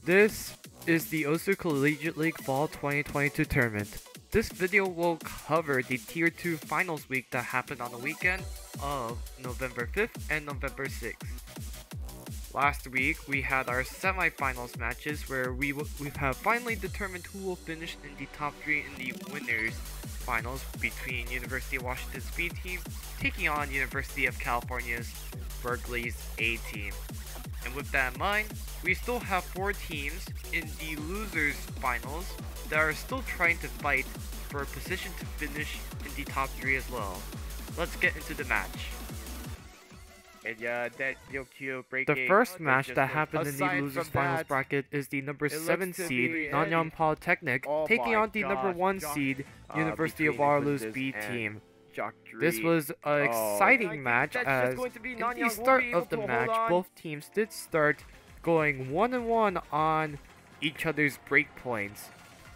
This is the OSU Collegiate League Fall 2022 tournament. This video will cover the Tier 2 Finals week that happened on the weekend of November 5th and November 6th. Last week, we had our semifinals matches where we have finally determined who will finish in the top 3 in the winners finals between University of Washington's B team taking on University of California-Berkeley's A team. And with that in mind, we still have 4 teams in the losers finals that are still trying to fight for a position to finish in the top 3 as well. Let's get into the match. The first match that happened in the losers finals bracket is the number 7 seed Nanyang Polytechnic taking on the number 1 seed University of Waterloo's B team. This was an exciting match as in the start of the match, both teams did start going 1-1 on each other's breakpoints,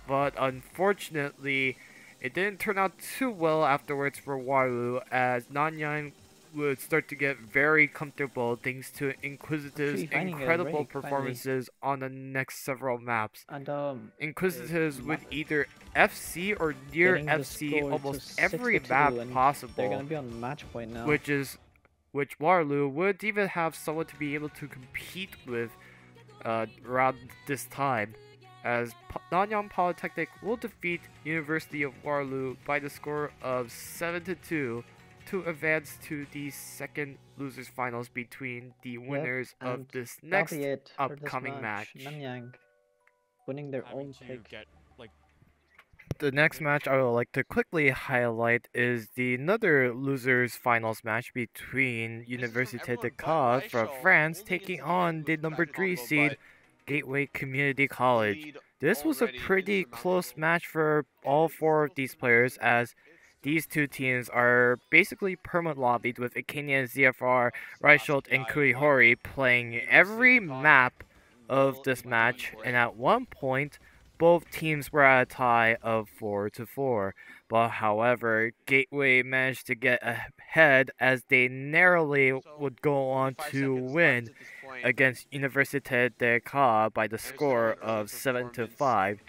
but unfortunately it didn't turn out too well afterwards for Waterloo as Nanyang would start to get very comfortable thanks to Inquisitive's incredible performances on the next several maps. Inquisitives with either FC or near FC almost every map possible, they're gonna be on match point now. which Waterloo would even have someone to be able to compete with around this time, as Nanyang Polytechnic will defeat University of Waterloo by the score of 7-2 to advance to the second losers finals between the winners of this next upcoming match. Nanyang winning their own pick. The next match I would like to quickly highlight is another losers finals match between Universite de Caen from France taking on the number 3 seed Gateway Community College. This was a pretty close match for all 4 of these players as these 2 teams are basically permanent lobbied with Ikenia and ZFR, Reichelt and Kurihori playing every map of this match, and at one point both teams were at a tie of 4-4, but however, Gateway managed to get ahead as they narrowly would go on to win against Universite de Caen by the score of 7-5.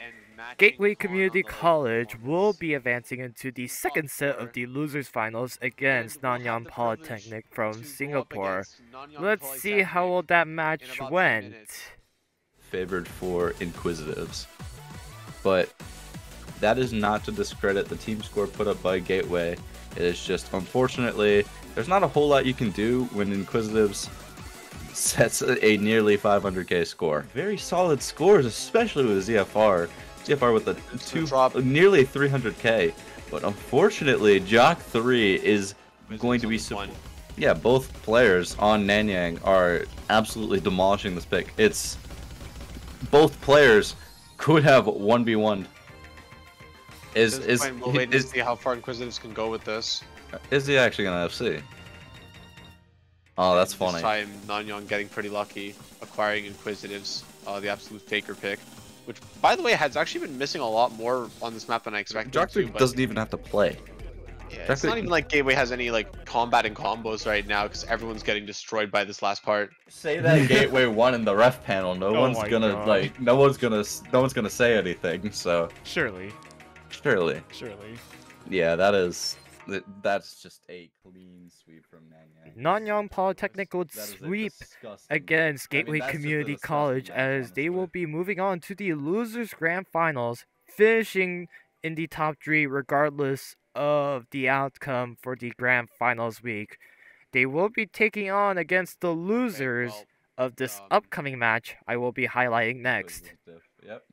Gateway Community College will be advancing into the second set of the losers finals against Nanyang Polytechnic from Singapore. Let's see how well that match went. Favored for Inquisitives, but that is not to discredit the team score put up by Gateway. It is just, unfortunately, there's not a whole lot you can do when Inquisitives sets a nearly 500k score. Very solid scores, especially with ZFR. ZFR with a nearly 300k, but unfortunately Jock 3 is going to be yeah, both players on Nanyang are absolutely demolishing this pick. It's both players could have 1v1. We'll wait to see how far Inquisitives can go with this. Is he actually gonna FC? Oh, that's funny. This time Nanyang getting pretty lucky, acquiring Inquisitives, the absolute faker pick. Which, by the way, has actually been missing a lot more on this map than I expected. Jock 3 doesn't even have to play. Yeah, it's not even like Gateway has any like combat and combos right now because everyone's getting destroyed by this last part. Say that Gateway won in the ref panel. No one's gonna say anything. So surely. Yeah, that's just a clean sweep from Nanyang. Nanyang Polytechnic would sweep against Gateway Community College as they will be moving on to the losers grand finals, finishing in the top 3 regardless of the outcome for the grand finals week. They will be taking on against the losers of this upcoming match I will be highlighting next. Yep.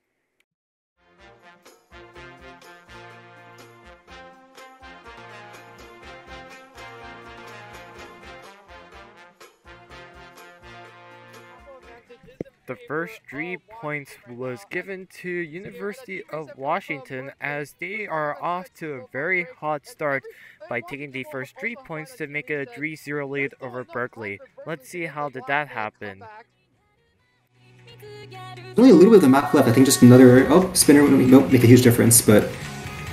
The first 3 points was given to University of Washington as they are off to a very hot start by taking the first 3 points to make it a 3-0 lead over Berkeley. Let's see how did that happen. Only a little bit of the map left. I think just another spinner won't make a huge difference, but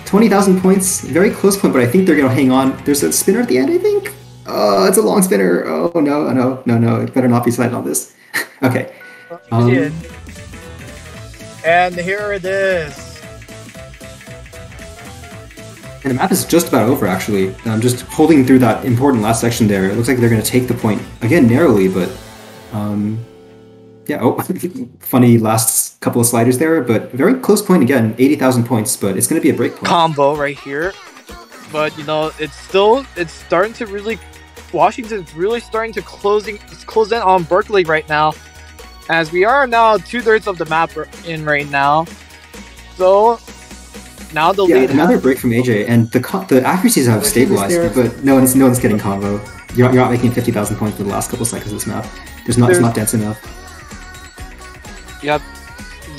20,000 points, very close point, but I think they're gonna hang on. There's a spinner at the end, I think. Oh, it's a long spinner. Oh no, no, no, no. It better not be sliding on this. Okay. and here it is. And the map is just about over, actually. Just holding through that important last section there. It looks like they're going to take the point, again, narrowly, but... yeah, oh, funny last couple of sliders there, but very close point again, 80,000 points, but it's going to be a break point. Combo right here. But, you know, it's starting to really... Washington's really starting to close in on Berkeley right now, as we are now 2/3 of the map in right now. So... Now the lead. Another break from AJ, and the accuracies have stabilized, but no one's getting combo. You're not making 50,000 points for the last couple seconds of this map. It's not dense enough. Yep,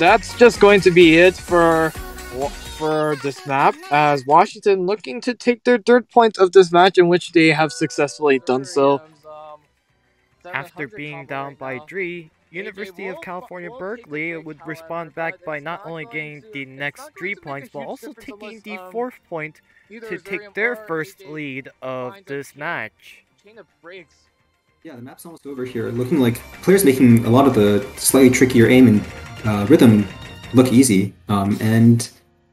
that's just going to be it for this map, as Washington looking to take their 3rd point of this match, in which they have successfully done so. After being down by 3, University of California-Berkeley would respond back by not only getting the next 3 points, but also taking the 4th point to take their first lead of this match. Yeah, the map's almost over here. Looking like players making a lot of the slightly trickier aim and rhythm look easy.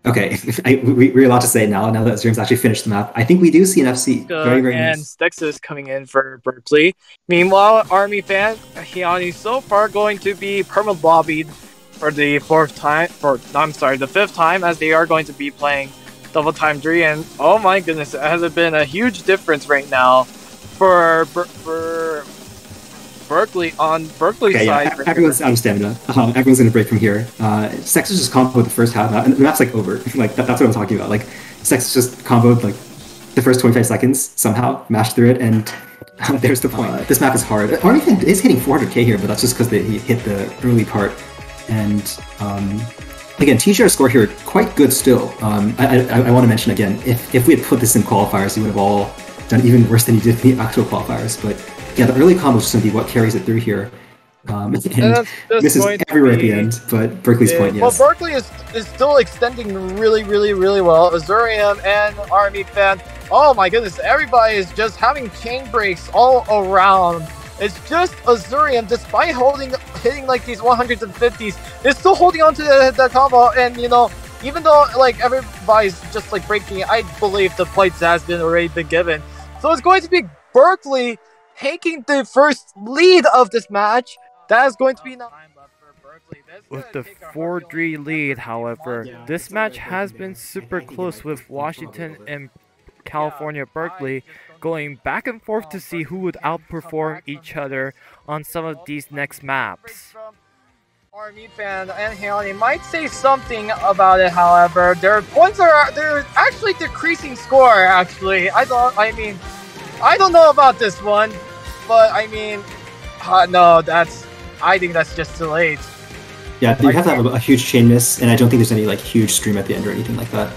Okay, we're allowed to say now that Zerum's actually finished the map. I think we do see an FC. Very, very and nice. Stexus coming in for Berkeley. Meanwhile, Army fan Heoni so far going to be perma-lobbied for the 5th time, as they are going to be playing double time 3. And oh my goodness, it has been a huge difference right now for Berkeley on Berkeley's side. Yeah, everyone's out of stamina. Everyone's gonna break from here. Stexus just comboed the first half, and the map's like over. Like that's what I'm talking about. Like Stexus just comboed like the first 25 seconds somehow, mashed through it, and there's the point. This map is hard. Army is hitting 400k here, but that's just because he hit the early part. And again, TGR score here quite good still. I want to mention again, if we had put this in qualifiers, we would have all done even worse than he did in the actual qualifiers. But yeah, the early combo is just going to be what carries it through here. And this is everywhere at the end, but Berkeley's point, yes. Well, Berkeley is still extending really, really, really well. Azurium and Army fan, oh my goodness, everybody is just having chain breaks all around. It's just Azurium, despite hitting like these 150s, is still holding on to the combo. And you know, even though like everybody's just like breaking it, I believe the points has already been given. So it's going to be Berkeley taking the first lead of this match. That is going to be enough. With the 4-3 lead, however, this match has been super close, with Washington and California-Berkeley going back and forth to see who would outperform each other on some of these next maps. Army fan and Haley might say something about it, however, their points they're actually decreasing score. Actually, I don't know about this one, but I mean, no, I think that's just too late. Yeah, you have to have a huge chain miss, and I don't think there's any like huge stream at the end or anything like that.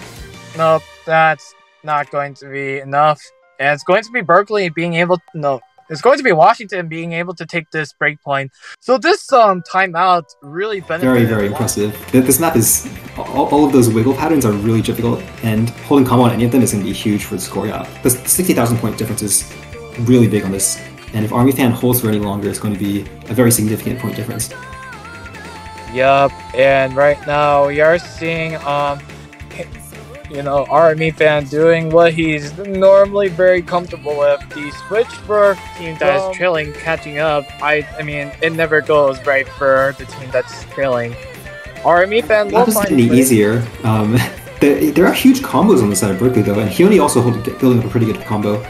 Nope, that's not going to be enough. And it's going to be Berkeley being able to, no, it's going to be Washington being able to take this break point. So this timeout really benefited. Very, very impressive. This map is, all of those wiggle patterns are really difficult, and holding combo on any of them is going to be huge for the score. Yeah, the 60,000 point difference is really big on this. And if Army fan holds for any longer, it's going to be a very significant point difference. Yup, and right now we are seeing, you know, Army fan doing what he's normally very comfortable with. The switch for team that is trailing, catching up. I mean, it never goes right for the team that's trailing. Army fan will find it easier. There are huge combos on the side of Berkeley though, and Heoni also building up a pretty good combo.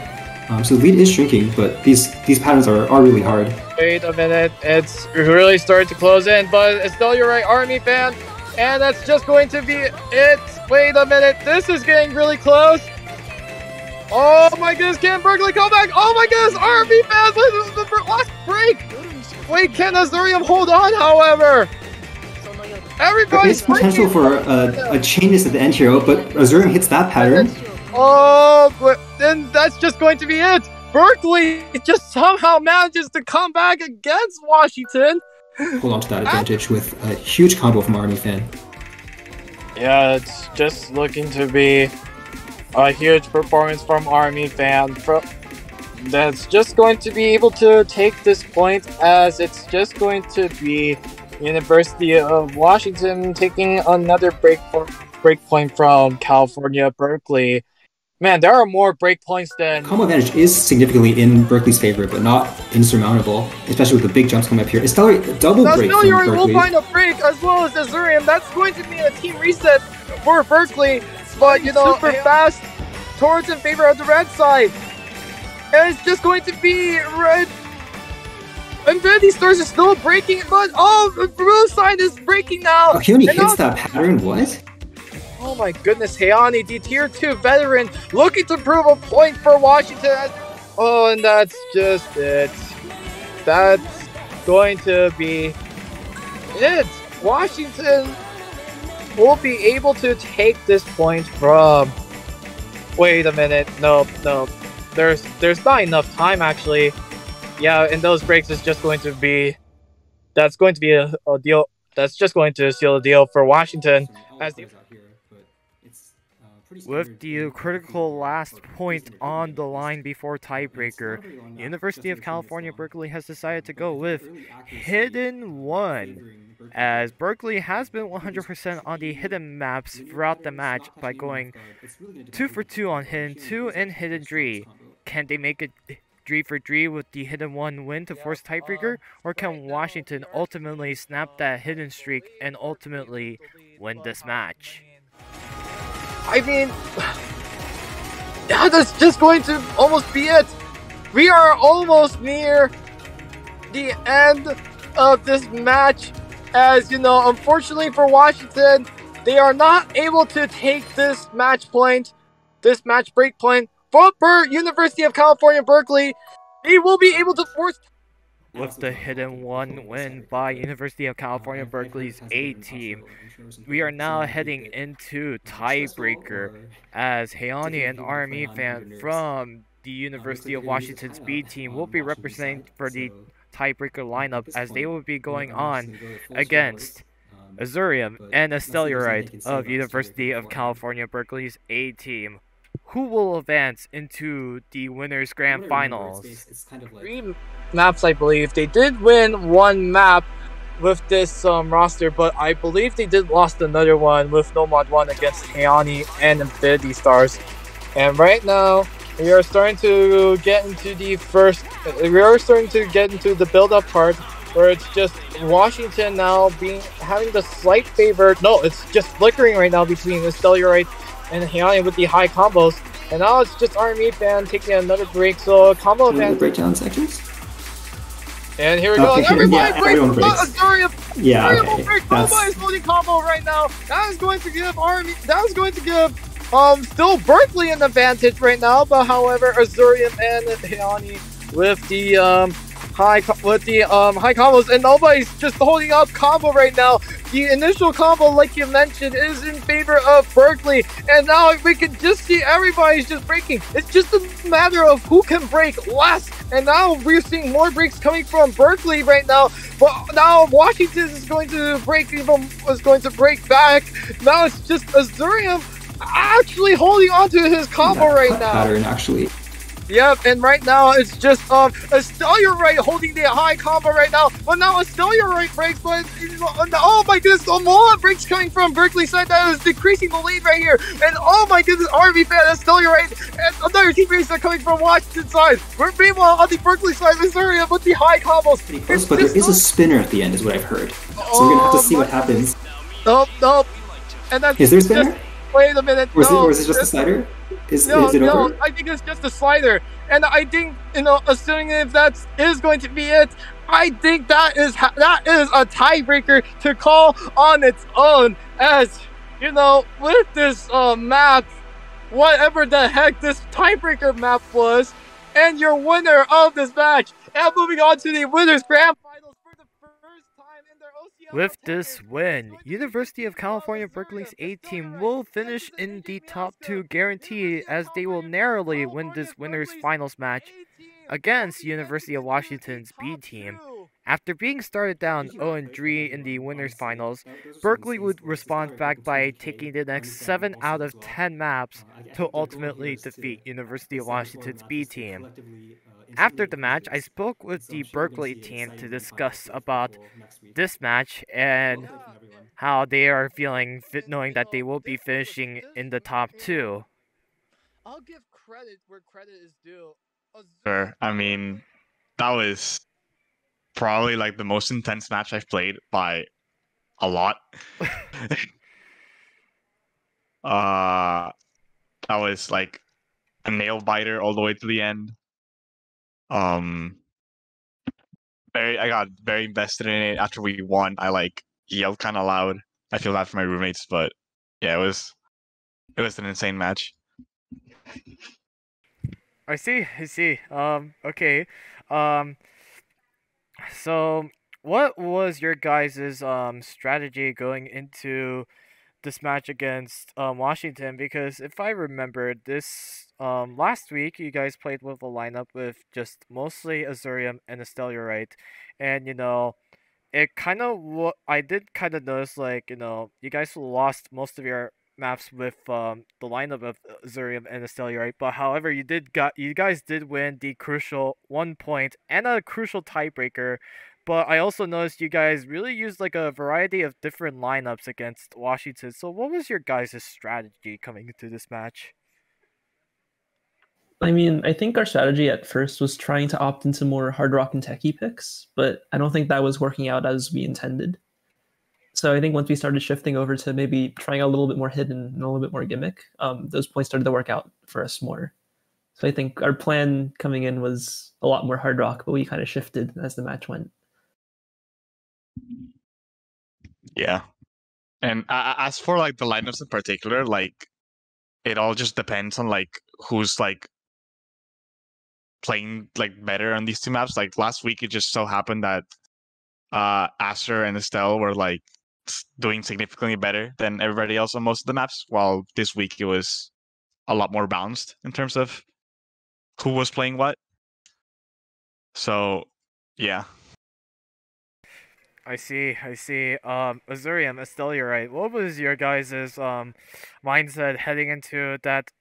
So the lead is shrinking, but these patterns are really hard. Wait a minute, it's really starting to close in, but still you're right, Army fan, and that's just going to be it. Wait a minute, this is getting really close. Oh my goodness, can Berkeley come back? Oh my goodness, Army fans, the last break. Wait, can Azurium hold on, however? There's potential for a chain miss at the end here, but Azurium hits that pattern. Oh, but then that's just going to be it. Berkeley just somehow manages to come back against Washington. Hold on to that advantage with a huge combo from Army fan. Yeah, it's just looking to be a huge performance from Army fan. That's just going to be able to take this point, as it's just going to be University of Washington taking another break point from California-Berkeley. Man, there are more break points than... Combo advantage is significantly in Berkeley's favor, but not insurmountable, especially with the big jumps coming up here. Stellar double break from Berkeley. Will find a break as well as Azurium. That's going to be a team reset for Berkeley, but you know, super fast towards in favor of the red side. And it's just going to be red. Infinity Stars is still breaking, but the blue side is breaking now. Oh, he only hits that pattern? What? Oh my goodness, Hayani, the tier 2 veteran, looking to prove a point for Washington. Oh, and that's just it. That's going to be it. Washington will be able to take this point from... Wait a minute. No. There's not enough time, actually. Yeah, in those breaks, it's just going to be... That's going to be a deal. That's just going to seal a deal for Washington. As the... With the critical last point on the line before tiebreaker, University of California-Berkeley has decided to go with Hidden 1, as Berkeley has been 100% on the hidden maps throughout the match by going 2 for 2 on Hidden 2 and Hidden 3. Can they make it 3 for 3 with the Hidden 1 win to force tiebreaker, or can Washington ultimately snap that hidden streak and ultimately win this match? I mean, yeah, that's just going to almost be it. We are almost near the end of this match. As you know, unfortunately for Washington, they are not able to take this match break point. But for University of California-Berkeley, they will be able to force... With the Hidden 1 win by University of California-Berkeley's A team, we are now heading into tiebreaker, as Hayani and RME fan from the University of Washington's B team will be representing for the tiebreaker lineup, as they will be going on against Azurium and Stellarite of University of California-Berkeley's A team, who will advance into the winners' grand finals. Three maps, I believe. They did win one map with this roster, but I believe they did lost another one with Nomad 1 against Hayani and Infinity Stars. And right now, we are starting to get into the build-up part, where it's just Washington now having the slight favor. No, it's just flickering right now between the Stellarite and Hayani with the high combos. And now it's just RME fan taking another break, so combo fan... breakdown sections? And here we go. Everybody breaks. Yeah, okay. Nobody is holding combo right now. That is going to give still Berkeley an advantage right now, but however, Azurium and Hayani with the high combos, and nobody's just holding up combo right now. The initial combo, like you mentioned, is in favor of Berkeley, and now we can just see everybody's just breaking. It's just a matter of who can break less, and now we're seeing more breaks coming from Berkeley right now. But now Washington is going to break back. Now it's just Azurium actually holding on to his combo right now. Pattern actually. Yep, and right now it's just Stellarite holding the high combo right now, but now Stellarite breaks, but oh my goodness, Mola breaks coming from Berkeley side. That is decreasing the lead right here, and oh my goodness, RV fan and Stellarite and another team racer coming from Washington side. We're meanwhile on the Berkeley side, Missouri with the high combos. Pretty close, but there is a spinner at the end, is what I've heard. So we're gonna have to see what happens. Nope. And that's is there a spinner? Wait a minute. Or is it just a slider? Is it over? I think it's just a slider. And I think, assuming if that is going to be it, I think that is a tiebreaker to call on its own. As, with this map, whatever the heck this tiebreaker map was, and your winner of this match, and moving on to the winners grand finals for the first time in their OCL. With this win, University of California-Berkeley's A team will finish in the top 2 guarantee, as they will narrowly win this winners finals match against University of Washington's B team. After being started down 0-3 in the winners finals, Berkeley would respond back by taking the next 7 out of 10 maps to ultimately defeat University of Washington's B team. after the match, I spoke with the Berkeley team to discuss about this match and how they are feeling knowing that they will be finishing in the top 2. I'll give credit where credit is due. Sure. I mean, that was probably like the most intense match I've played by a lot. That was like a nail biter all the way to the end. I got very invested in it. After we won, I like yelled kind of loud. I feel bad for my roommates, but yeah, it was an insane match. I see. Okay. So what was your guys' strategy going into this match against Washington? Because if I remember this last week, you guys played with a lineup with just mostly Azurium and Stellarite, and it kind of I did kind of notice like you guys lost most of your maps with the lineup of Azurium and Stellarite, but however you guys did win the crucial 1 point and a crucial tiebreaker. But I also noticed you guys really used like a variety of different lineups against Washington. So what was your guys' strategy coming into this match? I mean, I think our strategy at first was trying to opt into more hard rock and techie picks, but I don't think that was working out as we intended. So I think once we started shifting over to maybe trying a little bit more hidden and a little bit more gimmick, those points started to work out for us more. So I think our plan coming in was a lot more hard rock, but we kind of shifted as the match went. Yeah. And as for like the lineups in particular, like it all just depends on like who's like playing like better on these two maps. Like last week, it just so happened that Aster and Estelle were like doing significantly better than everybody else on most of the maps, while this week it was a lot more balanced in terms of who was playing what. So yeah. I see. Azurium, Estelle, you're right. What was your guys' mindset heading into that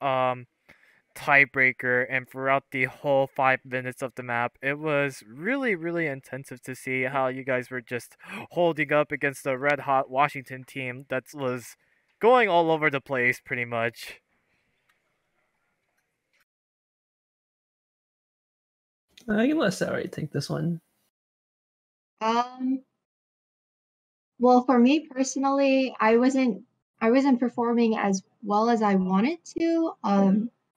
tiebreaker and throughout the whole 5 minutes of the map? It was really, really intensive to see how you guys were just holding up against the red hot Washington team that was going all over the place pretty much. I can let Sarah take this one. Well, for me personally, I wasn't performing as well as I wanted to.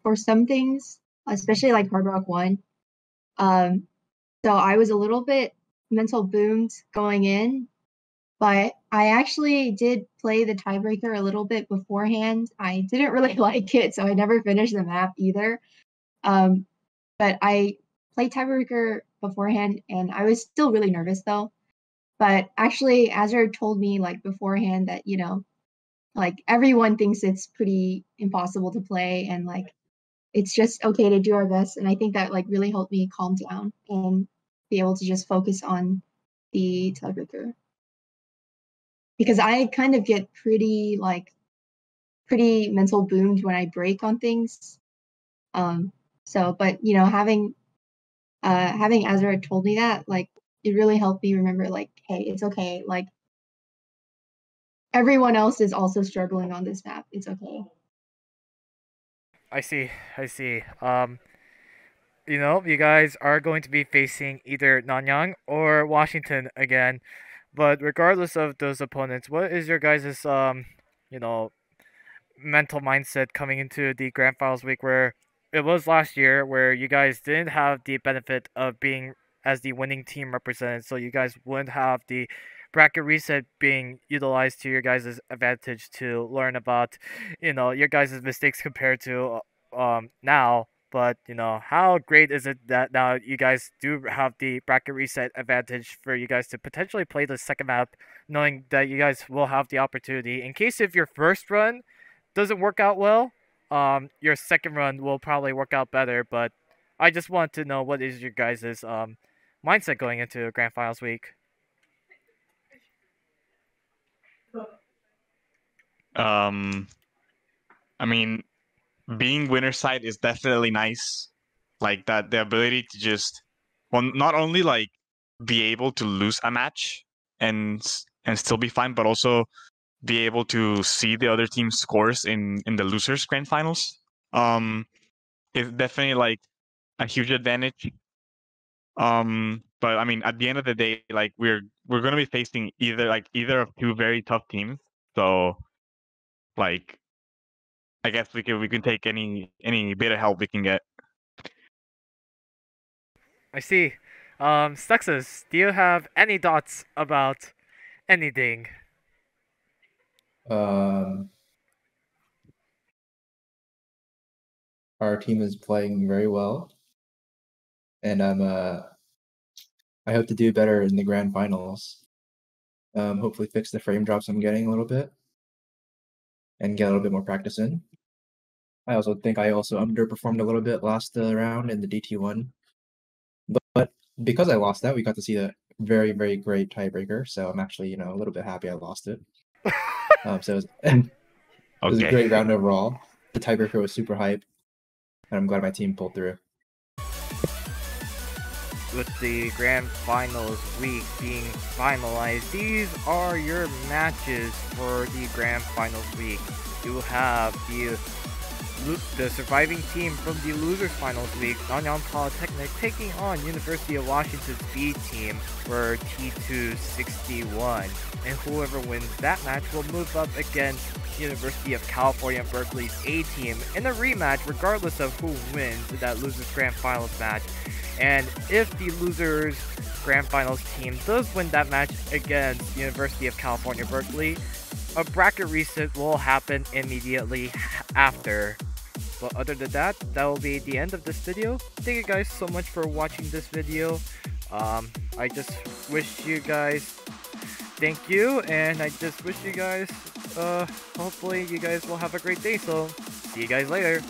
For some things, especially like Hard Rock 1. So I was a little bit mental boomed going in, but I actually did play the tiebreaker a little bit beforehand. I didn't really like it, so I never finished the map either. But I played tiebreaker beforehand, and I was still really nervous though. But actually, Azure told me like beforehand that, like everyone thinks it's pretty impossible to play and like it's just okay to do our best. And I think that like really helped me calm down and be able to just focus on the tiebreaker. Because I kind of get pretty mental boomed when I break on things. But having Azure told me that, like, it really helped me remember, like, hey, it's okay. Like, everyone else is also struggling on this map. It's okay. I see. You guys are going to be facing either Nanyang or Washington again. But regardless of those opponents, what is your guys' mental mindset coming into the Grand Finals week, where it was last year where you guys didn't have the benefit of being as the winning team represented, so you guys wouldn't have the bracket reset being utilized to your guys' advantage to learn about, your guys' mistakes compared to now. But how great is it that now you guys do have the bracket reset advantage for you guys to potentially play the second map, knowing that you guys will have the opportunity in case if your first run doesn't work out well, your second run will probably work out better. But I just want to know what is your guys' mindset going into Grand Finals week. I mean, being winner side is definitely nice. like that the ability to just, well, not only like be able to lose a match and still be fine, but also be able to see the other team's scores in the losers grand finals. Is definitely like a huge advantage. But I mean, at the end of the day, like we're gonna be facing either of two very tough teams. So, like, I guess we can take any bit of help we can get. I see. Stuxus, do you have any thoughts about anything? Our team is playing very well, and I hope to do better in the grand finals. Hopefully fix the frame drops I'm getting a little bit, and get a little bit more practice in. I also think I underperformed a little bit last round in the DT1, but because I lost that, we got to see a very, very great tiebreaker. So I'm actually, a little bit happy I lost it. So it was a great round overall. The tiebreaker was super hype, and I'm glad my team pulled through. With the grand finals week being finalized, these are your matches for the grand finals week. You have the surviving team from the losers finals week, Nanyang Polytechnic, taking on University of Washington's B team for T261, and whoever wins that match will move up against University of California-Berkeley's A team in a rematch regardless of who wins that losers grand finals match. And if the losers grand finals team does win that match against University of California-Berkeley, a bracket reset will happen immediately after. But other than that, that will be the end of this video. Thank you guys so much for watching this video. I just wish you guys thank you, and I just wish you guys hopefully you guys will have a great day. So see you guys later.